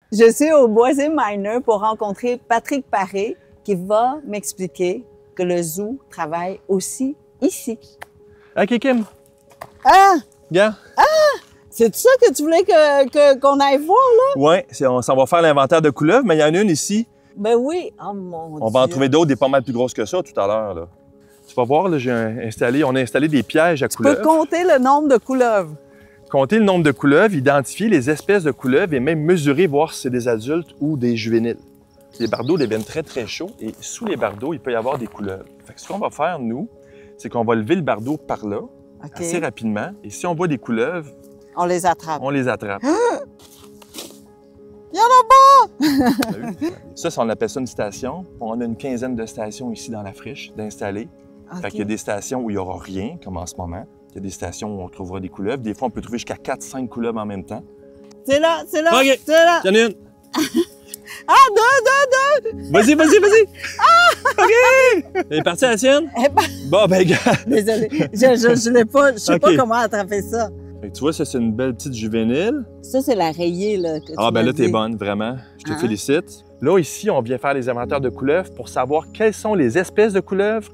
Je suis au Boisé Minor pour rencontrer Patrick Paré qui va m'expliquer que le zoo travaille aussi ici. OK, Kim. Ah! Bien. C'est ça que tu voulais qu'on aille voir, là? Oui, on s'en va faire l'inventaire de couleuvres, mais il y en a une ici. Ben oui. Oh mon Dieu. On va en trouver d'autres, des pas mal plus grosses que ça tout à l'heure, là. Tu vas voir, là, on a installé des pièges à couleuvres. Tu peux compter le nombre de couleuvres. Compter le nombre de couleuvres, identifier les espèces de couleuvres et même mesurer, voir si c'est des adultes ou des juvéniles. Les bardeaux deviennent très, très chauds et sous les bardeaux, il peut y avoir des couleuvres. Fait que ce qu'on va faire, nous, c'est qu'on va lever le bardeau par là, assez rapidement. Et si on voit des couleuvres, on les attrape. On les attrape. Il y en a pas! Ça, on appelle ça une station. On a une quinzaine de stations ici dans la friche d'installer. Fait qu'il y a des stations où il n'y aura rien, comme en ce moment. Il y a des stations où on trouvera des couleuvres. Des fois, on peut trouver jusqu'à 4-5 couleuvres en même temps. C'est là, c'est là, OK. c'est là. Il y en a une. Ah, deux! Vas-y, vas-y, vas-y! Ah! OK! Elle est partie la sienne? Bon, ben, gars. Désolée, je l'ai pas, je sais pas comment attraper ça. Fait que tu vois, ça, c'est une belle petite juvénile. Ça, c'est la rayée, là. Ah, ben là, t'es bonne, vraiment. Je te félicite. Là, ici, on vient faire les inventaires de couleuvres pour savoir quelles sont les espèces de couleuvres,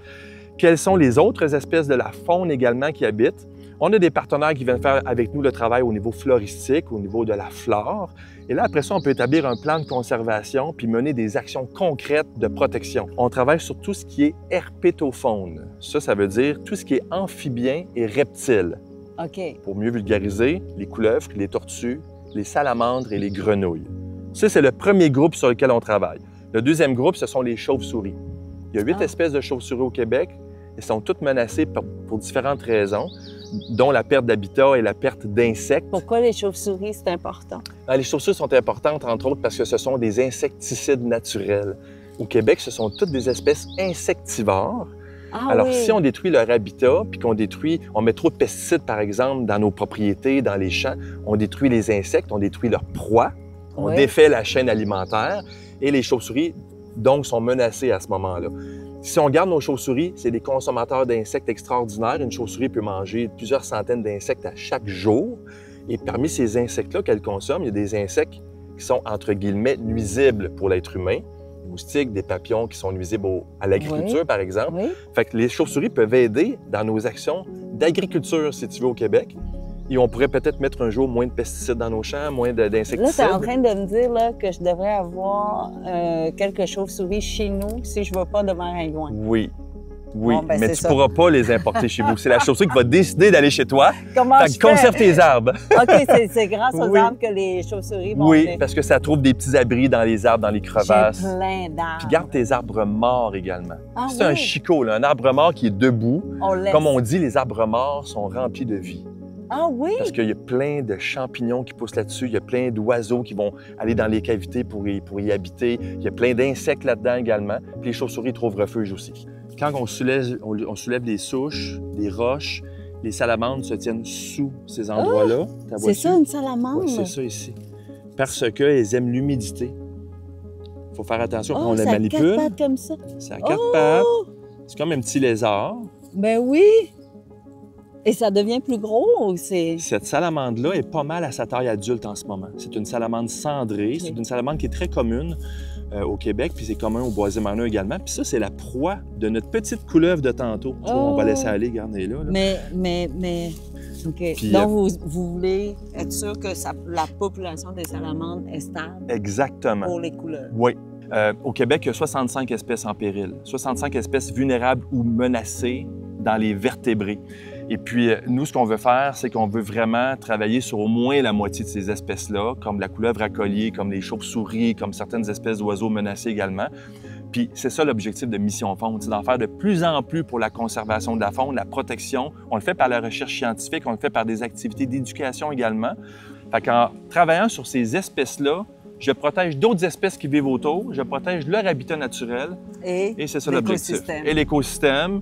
quelles sont les autres espèces de la faune également qui habitent. On a des partenaires qui viennent faire avec nous le travail au niveau floristique, au niveau de la flore. Et là, après ça, on peut établir un plan de conservation puis mener des actions concrètes de protection. On travaille sur tout ce qui est herpétofaune. Ça veut dire tout ce qui est amphibien et reptile. OK. Pour mieux vulgariser, les couleuvres, les tortues, les salamandres et les grenouilles. Ça, c'est le premier groupe sur lequel on travaille. Le deuxième groupe, ce sont les chauves-souris. Il y a 8 espèces de chauves-souris au Québec. Elles sont toutes menacées pour différentes raisons, dont la perte d'habitat et la perte d'insectes. Pourquoi les chauves-souris, c'est important? Les chauves-souris sont importantes, entre autres, parce que ce sont des insecticides naturels. Au Québec, ce sont toutes des espèces insectivores. Alors, si on détruit leur habitat, puis on met trop de pesticides, par exemple, dans nos propriétés, dans les champs, on détruit les insectes, on détruit leur proie, on défait la chaîne alimentaire, et les chauves-souris, donc, sont menacées à ce moment-là. Si on garde nos chauves-souris, c'est des consommateurs d'insectes extraordinaires. Une chauve-souris peut manger plusieurs centaines d'insectes à chaque jour. Et parmi ces insectes-là qu'elle consomme, il y a des insectes qui sont, entre guillemets, nuisibles pour l'être humain. Des moustiques, des papillons qui sont nuisibles à l'agriculture, par exemple. Fait que les chauves-souris peuvent aider dans nos actions d'agriculture, si tu veux, au Québec. Et on pourrait peut-être mettre un jour moins de pesticides dans nos champs, moins d'insecticides. Là, tu es en train de me dire là, que je devrais avoir quelques chauves-souris chez nous si je ne vais pas de maringouin. Oui. Oui, bon, ben, mais tu ne pourras pas les importer chez vous. C'est la chauve-souris qui va décider d'aller chez toi. Comment fait que conserve tes arbres. OK, c'est grâce aux arbres que les chauves-souris vont venir. Parce que ça trouve des petits abris dans les arbres, dans les crevasses. J'ai plein d'arbres. Puis garde tes arbres morts également. C'est un chicot, là, un arbre mort qui est debout. Comme on dit, les arbres morts sont remplis de vie. Ah oui? Parce qu'il y a plein de champignons qui poussent là-dessus, il y a plein d'oiseaux qui vont aller dans les cavités pour y habiter, il y a plein d'insectes là-dedans également, puis les chauves-souris trouvent refuge aussi. Quand on soulève les souches, les roches, les salamandres se tiennent sous ces endroits-là. C'est ça, une salamandre? Oui, c'est ça ici. Parce qu'elles aiment l'humidité. Il faut faire attention quand on les manipule. Ça a 4 pattes comme ça? Ça a 4 pattes. C'est comme un petit lézard. Ben oui! Et ça devient plus gros ou c'est... Cette salamandre-là est pas mal à sa taille adulte en ce moment. C'est une salamandre cendrée. C'est une salamandre qui est très commune au Québec, puis c'est commun au Boisé Minor également. Puis ça, c'est la proie de notre petite couleuvre de tantôt. Tu vois, on va laisser aller, regardez là. Mais... OK. Puis, donc, vous voulez être sûr que la population des salamandres est stable? Exactement. Pour les couleuvres? Oui. Au Québec, il y a 65 espèces en péril. 65 espèces vulnérables ou menacées dans les vertébrés. Et puis, nous, ce qu'on veut faire, c'est qu'on veut vraiment travailler sur au moins la moitié de ces espèces-là, comme la couleuvre à collier, comme les chauves-souris, comme certaines espèces d'oiseaux menacés également. Puis, c'est ça l'objectif de Mission Faune, c'est d'en faire de plus en plus pour la conservation de la faune, la protection. On le fait par la recherche scientifique, on le fait par des activités d'éducation également. Fait qu'en travaillant sur ces espèces-là, je protège d'autres espèces qui vivent autour, je protège leur habitat naturel. Et c'est ça l'objectif. Et l'écosystème.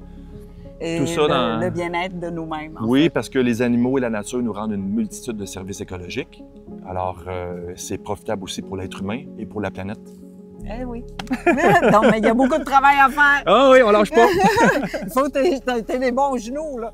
Et tout ça le bien-être de nous-mêmes. Oui, parce que les animaux et la nature nous rendent une multitude de services écologiques. Alors, c'est profitable aussi pour l'être humain et pour la planète. Eh oui. Donc, mais il y a beaucoup de travail à faire. Ah oui, on lâche pas. Il faut que tu aies des bons genoux, là.